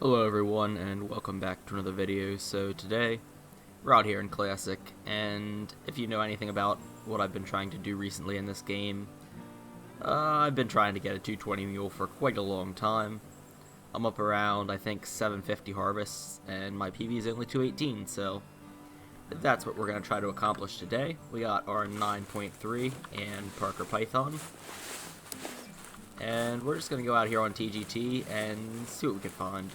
Hello everyone and welcome back to another video. So today we're out here in Classic, and if you know anything about what I've been trying to do recently in this game, I've been trying to get a 220 mule for quite a long time. I'm up around I think 750 harvests and my PB is only 218, so that's what we're going to try to accomplish today. We got our 9.3 and Parker Python. And we're just going to go out here on TGT and see what we can find.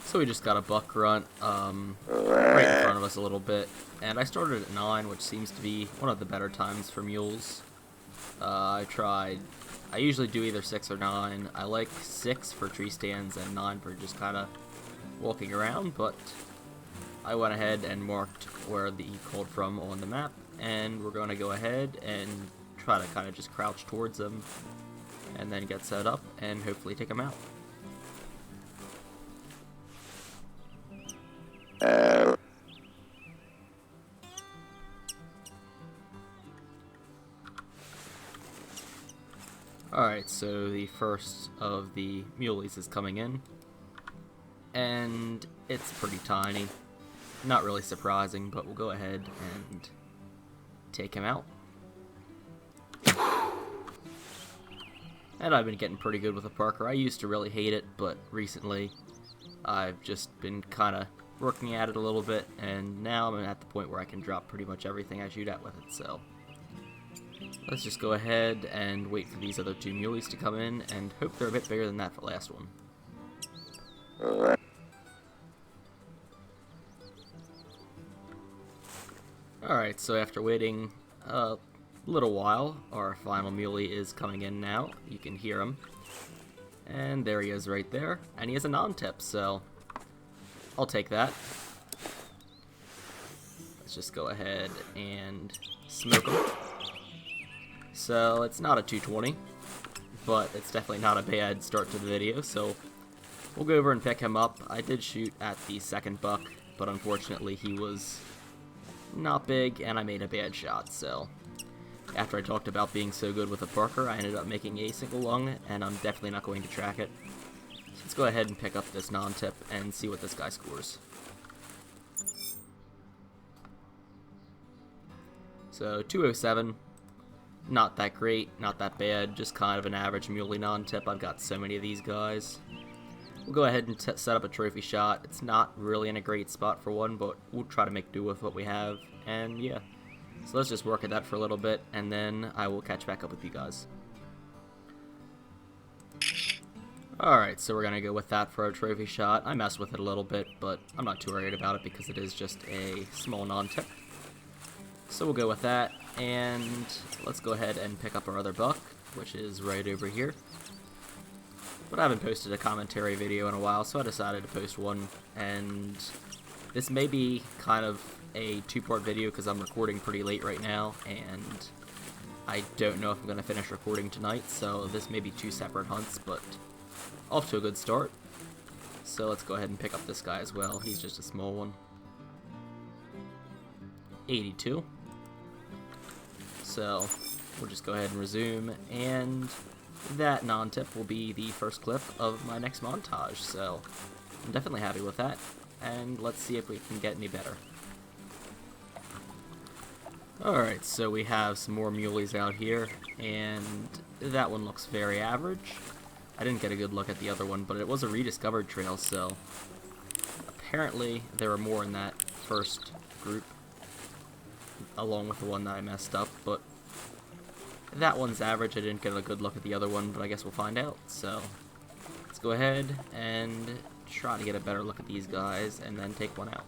So we just got a buck grunt right in front of us a little bit. And I started at 9, which seems to be one of the better times for mules. I usually do either 6 or 9. I like 6 for tree stands and 9 for just kind of walking around, but I went ahead and marked where the E called from on the map. And we're going to go ahead and try to kind of just crouch towards them and then get set up and hopefully take them out. Alright, so the first of the muleys is coming in, and it's pretty tiny. Not really surprising, but we'll go ahead and take him out. And I've been getting pretty good with the Parker. I used to really hate it, but recently I've just been kind of working at it a little bit, and now I'm at the point where I can drop pretty much everything I shoot at with it, so let's just go ahead and wait for these other two muleys to come in and hope they're a bit bigger than that for the last one. Alright, so after waiting a little while, our final muley is coming in now. You can hear him. And there he is right there. And he has a non-tip, so I'll take that. Let's just go ahead and smoke him. So it's not a 220, but it's definitely not a bad start to the video, so we'll go over and pick him up. I did shoot at the second buck, but unfortunately he was not big, and I made a bad shot, so after I talked about being so good with a Parker, I ended up making a single lung, and I'm definitely not going to track it. So let's go ahead and pick up this non-tip and see what this guy scores. So 207, not that great, not that bad, just kind of an average muley non-tip. I've got so many of these guys. We'll go ahead and set up a trophy shot. It's not really in a great spot for one, but we'll try to make do with what we have, and yeah. So let's just work at that for a little bit, and then I will catch back up with you guys. Alright, so we're going to go with that for our trophy shot. I messed with it a little bit, but I'm not too worried about it because it is just a small non-tip. So we'll go with that, and let's go ahead and pick up our other buck, which is right over here. But I haven't posted a commentary video in a while, so I decided to post one, and this may be kind of a two-part video because I'm recording pretty late right now, and I don't know if I'm going to finish recording tonight, so this may be two separate hunts, but off to a good start. So let's go ahead and pick up this guy as well. He's just a small one. 82. So we'll just go ahead and resume, and that non-tip will be the first clip of my next montage, so I'm definitely happy with that, and let's see if we can get any better. Alright, so we have some more muleys out here, and that one looks very average. I didn't get a good look at the other one, but it was a rediscovered trail, so apparently there were more in that first group, along with the one that I messed up, but that one's average. I didn't get a good look at the other one, but I guess we'll find out. So let's go ahead and try to get a better look at these guys and then take one out.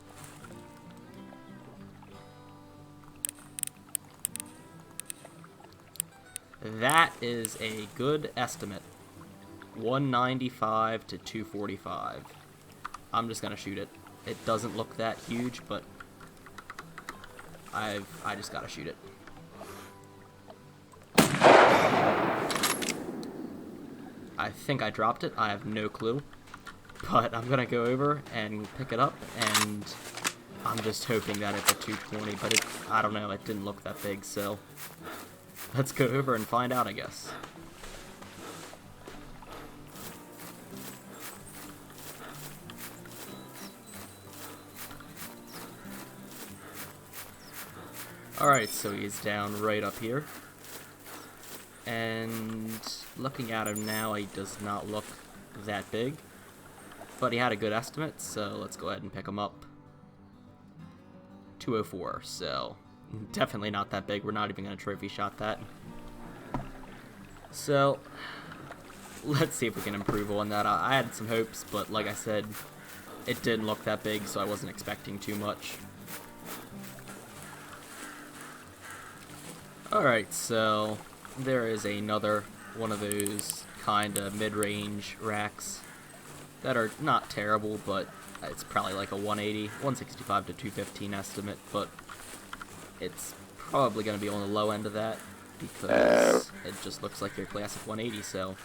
That is a good estimate. 195 to 245. I'm just gonna shoot it. It doesn't look that huge, but I just gotta shoot it. I think I dropped it. I have no clue. But I'm going to go over and pick it up, and I'm just hoping that it's a 220, but I don't know, it didn't look that big, so let's go over and find out, I guess. Alright, so he's down right up here. And looking at him now, he does not look that big. But he had a good estimate, so let's go ahead and pick him up. 204, so definitely not that big. We're not even going to trophy shot that. So let's see if we can improve on that. I had some hopes, but like I said, it didn't look that big, so I wasn't expecting too much. Alright, so there is another one of those kind of mid-range racks that are not terrible, but it's probably like a 180, 165 to 215 estimate, but it's probably going to be on the low end of that because it just looks like your classic 180, so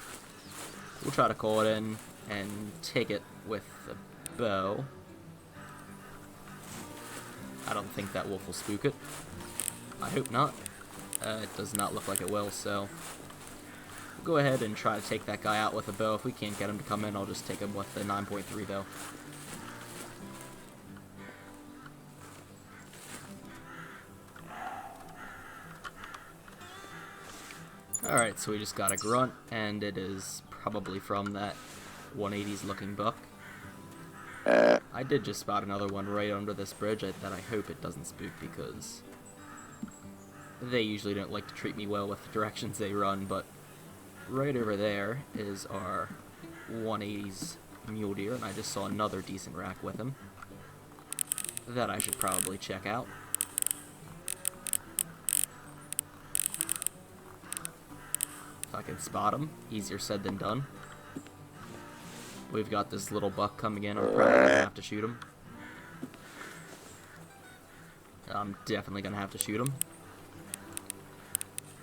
we'll try to call it in and take it with the bow. I don't think that wolf will spook it. I hope not. It does not look like it will, so we'll go ahead and try to take that guy out with a bow. If we can't get him to come in, I'll just take him with the 9.3 though. Alright, so we just got a grunt, and it is probably from that 180s looking buck. I did just spot another one right under this bridge that I hope it doesn't spook, because they usually don't like to treat me well with the directions they run, but right over there is our 180s Mule Deer, and I just saw another decent rack with him that I should probably check out. If I can spot him, easier said than done. We've got this little buck coming in, I'm probably gonna have to shoot him. I'm definitely gonna have to shoot him.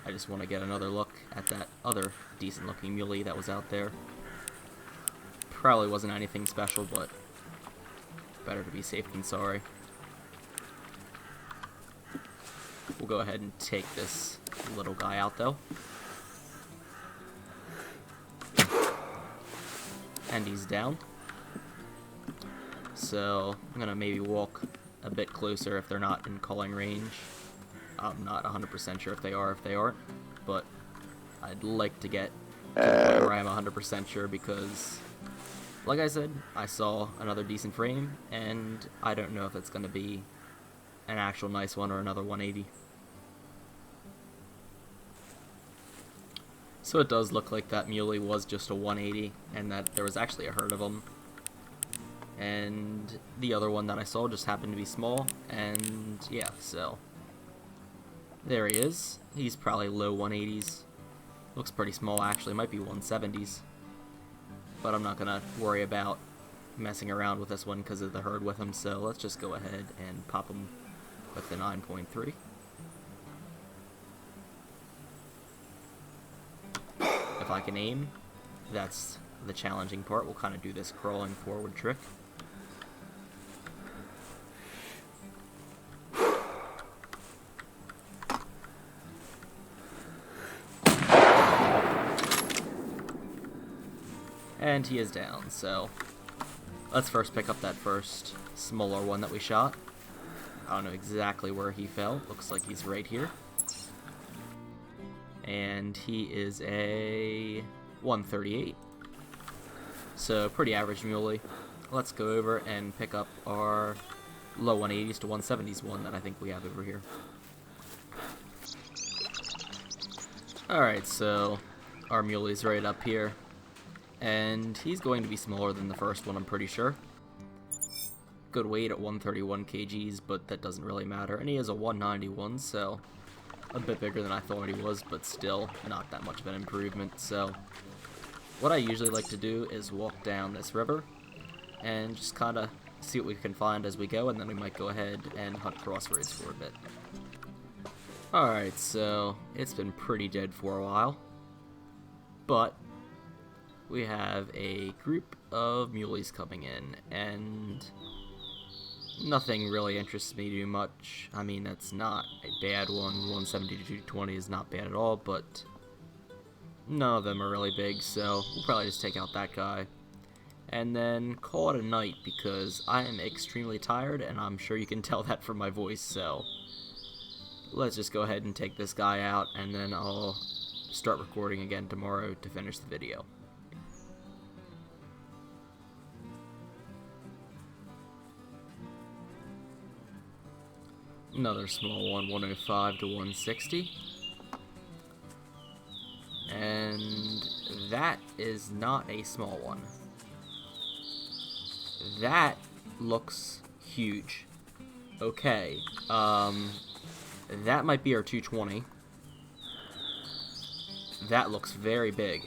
I just want to get another look at that other decent looking muley that was out there. Probably wasn't anything special, but better to be safe than sorry. We'll go ahead and take this little guy out though. And he's down. So I'm gonna maybe walk a bit closer if they're not in calling range. I'm not 100% sure if they are, if they aren't, but I'd like to get to the point where I'm 100% sure, because, like I said, I saw another decent frame, and I don't know if it's going to be an actual nice one or another 180. So it does look like that muley was just a 180, and that there was actually a herd of them. And the other one that I saw just happened to be small, and yeah, so there he is. He's probably low 180s. Looks pretty small actually, might be 170s. But I'm not gonna worry about messing around with this one because of the herd with him, so let's just go ahead and pop him with the 9.3. If I can aim, that's the challenging part. We'll kind of do this crawling forward trick. And he is down, so let's first pick up that first smaller one that we shot. I don't know exactly where he fell. Looks like he's right here. And he is a 138. So pretty average muley. Let's go over and pick up our low 180s to 170s one that I think we have over here. Alright, so our muley's right up here. And he's going to be smaller than the first one, I'm pretty sure. Good weight at 131 kgs, but that doesn't really matter. And he is a 191, so a bit bigger than I thought he was, but still not that much of an improvement. So what I usually like to do is walk down this river and just kind of see what we can find as we go, and then we might go ahead and hunt crossroads for a bit. Alright, so it's been pretty dead for a while, but we have a group of muleys coming in, and nothing really interests me too much. I mean, that's not a bad one. 170 to 220 is not bad at all, but none of them are really big, so we'll probably just take out that guy and then call it a night, because I am extremely tired, and I'm sure you can tell that from my voice. So let's just go ahead and take this guy out, and then I'll start recording again tomorrow to finish the video. Another small one, 105 to 160. And that is not a small one. That looks huge. Okay, that might be our 220. That looks very big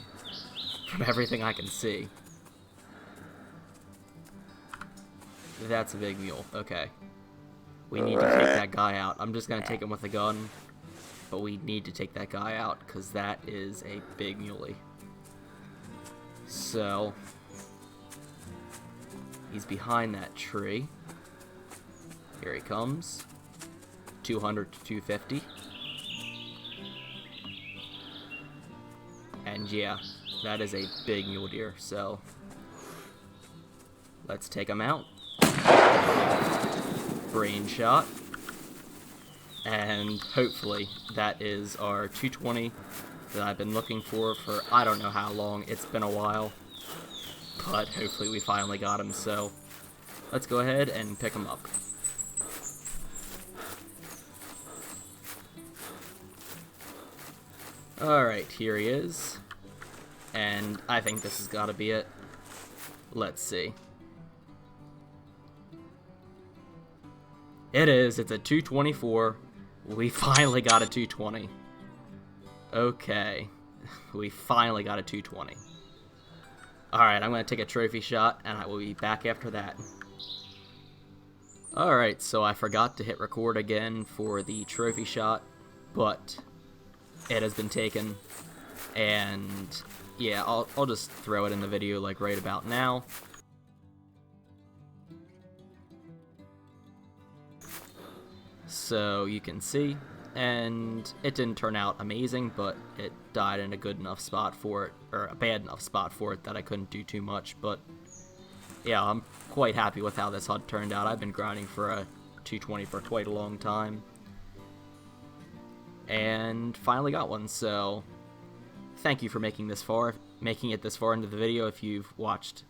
from everything I can see. That's a big mule. Okay. We need to take that guy out. I'm just going to take him with a gun, but we need to take that guy out because that is a big muley. So, he's behind that tree. Here he comes. 200 to 250. And yeah, that is a big mule deer, so let's take him out. Brain shot. And hopefully that is our 220 that I've been looking for I don't know how long. It's been a while. But hopefully we finally got him, so let's go ahead and pick him up. Alright, here he is. And I think this has got to be it. Let's see. It is. It's a 224. We finally got a 220. Okay. We finally got a 220. Alright, I'm going to take a trophy shot, and I will be back after that. Alright, so I forgot to hit record again for the trophy shot, but it has been taken, and yeah, I'll just throw it in the video like right about now. So you can see, and it didn't turn out amazing, but it died in a good enough spot for it, or a bad enough spot for it that I couldn't do too much. But yeah, I'm quite happy with how this HUD turned out. I've been grinding for a 220 for quite a long time, and finally got one. So thank you for making it this far into the video if you've watched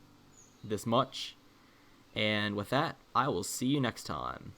this much. And with that, I will see you next time.